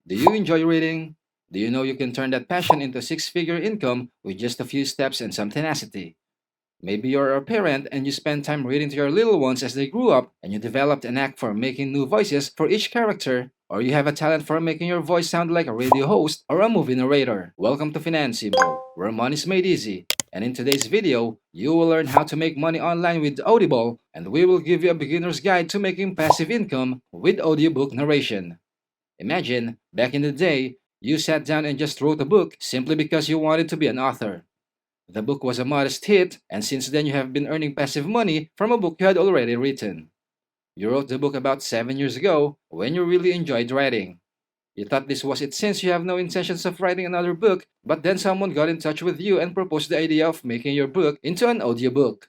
Do you enjoy reading? Do you know you can turn that passion into six-figure income with just a few steps and some tenacity? Maybe you're a parent and you spend time reading to your little ones as they grew up and you developed an knack for making new voices for each character, or you have a talent for making your voice sound like a radio host or a movie narrator. Welcome to Finan, where money is made easy. And in today's video, you will learn how to make money online with Audible, and we will give you a beginner's guide to making passive income with audiobook narration. Imagine, back in the day, you sat down and just wrote a book simply because you wanted to be an author. The book was a modest hit, and since then you have been earning passive money from a book you had already written. You wrote the book about 7 years ago when you really enjoyed writing. You thought this was it since you have no intentions of writing another book, but then someone got in touch with you and proposed the idea of making your book into an audiobook.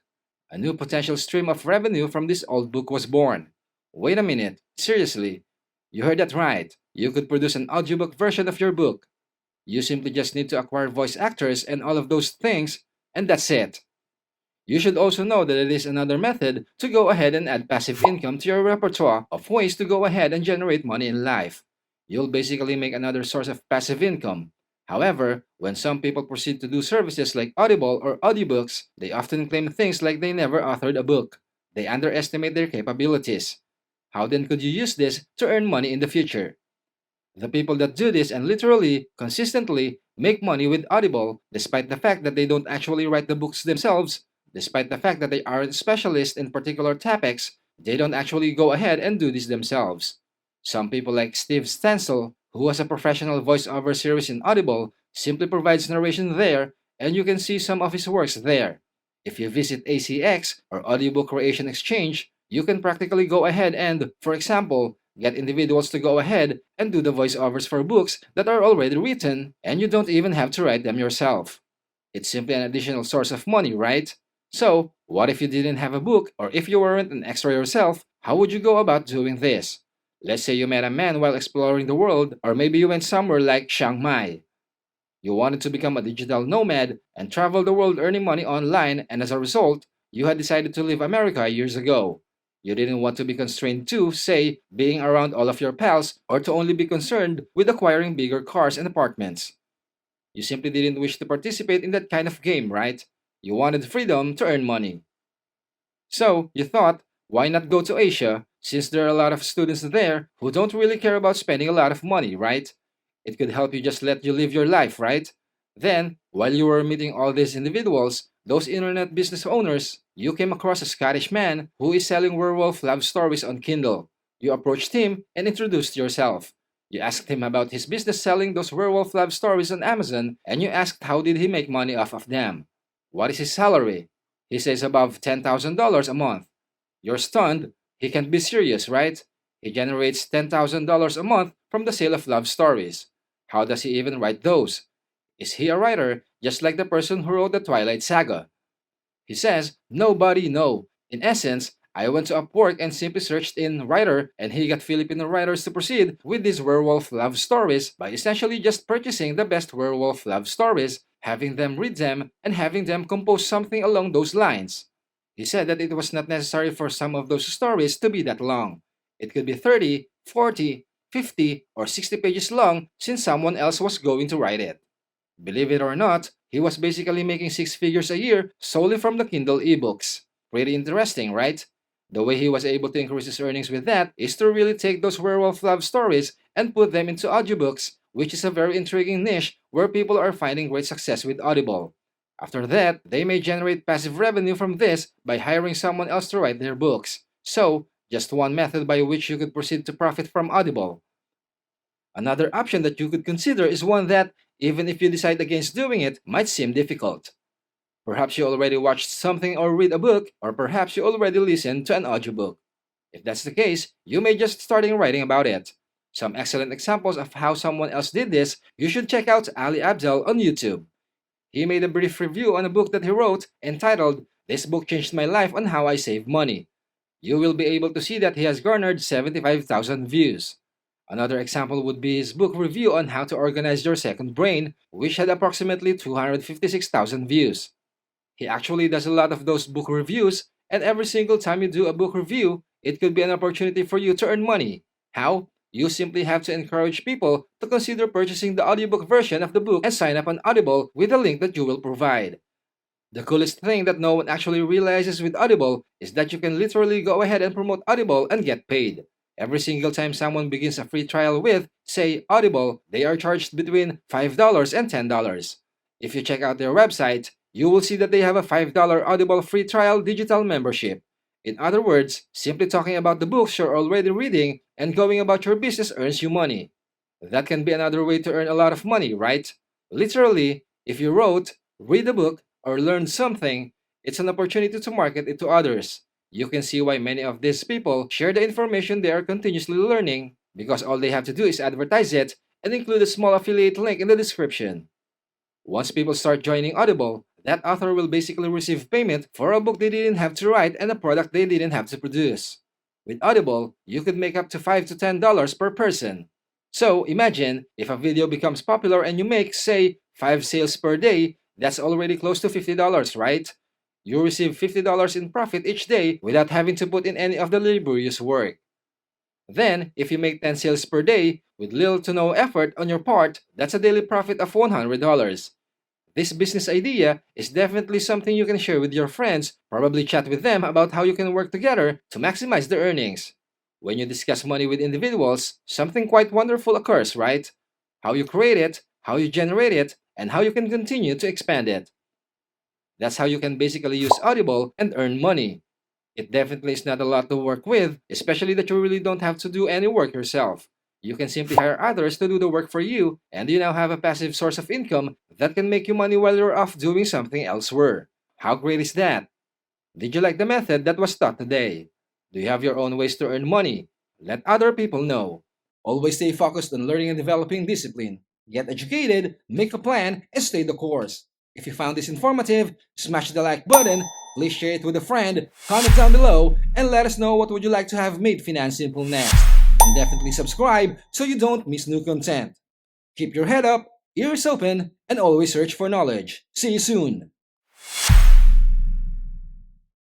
A new potential stream of revenue from this old book was born. Wait a minute, seriously? You heard that right. You could produce an audiobook version of your book. You simply just need to acquire voice actors and all of those things, and that's it. You should also know that it is another method to go ahead and add passive income to your repertoire of ways to go ahead and generate money in life. You'll basically make another source of passive income. However, when some people proceed to do services like Audible or audiobooks, they often claim things like they never authored a book. They underestimate their capabilities. How then could you use this to earn money in the future? The people that do this and literally, consistently, make money with Audible, despite the fact that they don't actually write the books themselves, despite the fact that they aren't specialists in particular topics, they don't actually go ahead and do this themselves. Some people like Steve Stansel, who has a professional voiceover series in Audible, simply provides narration there, and you can see some of his works there. If you visit ACX or Audiobook Creation Exchange, you can practically go ahead and, for example, get individuals to go ahead and do the voiceovers for books that are already written, and you don't even have to write them yourself. It's simply an additional source of money, right? So, what if you didn't have a book, or if you weren't an extra yourself, how would you go about doing this? Let's say you met a man while exploring the world, or maybe you went somewhere like Chiang Mai. You wanted to become a digital nomad and travel the world earning money online, and as a result, you had decided to leave America years ago. You didn't want to be constrained to, say, being around all of your pals or to only be concerned with acquiring bigger cars and apartments. You simply didn't wish to participate in that kind of game, right? You wanted freedom to earn money. So, you thought, why not go to Asia, since there are a lot of students there who don't really care about spending a lot of money, right? It could help you just let you live your life, right? Then, while you were meeting all these individuals, those internet business owners, you came across a Scottish man who is selling werewolf love stories on Kindle. You approached him and introduced yourself. You asked him about his business selling those werewolf love stories on Amazon, and you asked how did he make money off of them. What is his salary? He says above $10,000 a month. You're stunned. He can't be serious, right? He generates $10,000 a month from the sale of love stories. How does he even write those? Is he a writer, just like the person who wrote the Twilight Saga? He says, nobody know. In essence, I went to Upwork and simply searched in writer, and he got Filipino writers to proceed with these werewolf love stories by essentially just purchasing the best werewolf love stories, having them read them, and having them compose something along those lines. He said that it was not necessary for some of those stories to be that long. It could be 30, 40, 50, or 60 pages long since someone else was going to write it. Believe it or not, he was basically making six figures a year solely from the Kindle ebooks. Pretty interesting, right? The way he was able to increase his earnings with that is to really take those werewolf love stories and put them into audiobooks, which is a very intriguing niche where people are finding great success with Audible. After that, they may generate passive revenue from this by hiring someone else to write their books. So, just one method by which you could proceed to profit from Audible. Another option that you could consider is one that, even if you decide against doing it, might seem difficult. Perhaps you already watched something or read a book, or perhaps you already listened to an audiobook. If that's the case, you may just starting writing about it. Some excellent examples of how someone else did this, you should check out Ali Abdel on YouTube. He made a brief review on a book that he wrote entitled, "This Book Changed My Life on How I Save Money." You will be able to see that he has garnered 75,000 views. Another example would be his book review on how to organize your second brain, which had approximately 256,000 views. He actually does a lot of those book reviews, and every single time you do a book review, it could be an opportunity for you to earn money. How? you simply have to encourage people to consider purchasing the audiobook version of the book and sign up on Audible with the link that you will provide. The coolest thing that no one actually realizes with Audible is that you can literally go ahead and promote Audible and get paid. Every single time someone begins a free trial with, say, Audible, they are charged between $5 and $10. If you check out their website, you will see that they have a $5 Audible free trial digital membership. In other words, simply talking about the books you're already reading and going about your business earns you money. That can be another way to earn a lot of money, right? Literally, if you wrote, read a book, or learned something, it's an opportunity to market it to others. You can see why many of these people share the information they are continuously learning because all they have to do is advertise it and include a small affiliate link in the description. Once people start joining Audible, that author will basically receive payment for a book they didn't have to write and a product they didn't have to produce. With Audible, you could make up to $5 to $10 per person. So imagine if a video becomes popular and you make, say, 5 sales per day, that's already close to $50, right? You receive $50 in profit each day without having to put in any of the laborious work. Then, if you make 10 sales per day with little to no effort on your part, that's a daily profit of $100. This business idea is definitely something you can share with your friends, probably chat with them about how you can work together to maximize their earnings. When you discuss money with individuals, something quite wonderful occurs, right? How you create it, how you generate it, and how you can continue to expand it. That's how you can basically use Audible and earn money. It definitely is not a lot to work with, especially that you really don't have to do any work yourself. You can simply hire others to do the work for you, and you now have a passive source of income that can make you money while you're off doing something elsewhere. How great is that? Did you like the method that was taught today? Do you have your own ways to earn money? Let other people know. Always stay focused on learning and developing discipline. Get educated, make a plan, and stay the course. If you found this informative, smash the like button, please share it with a friend, comment down below, and let us know what would you like to have made Finan Simple next. And definitely subscribe so you don't miss new content. Keep your head up, ears open, and always search for knowledge. See you soon!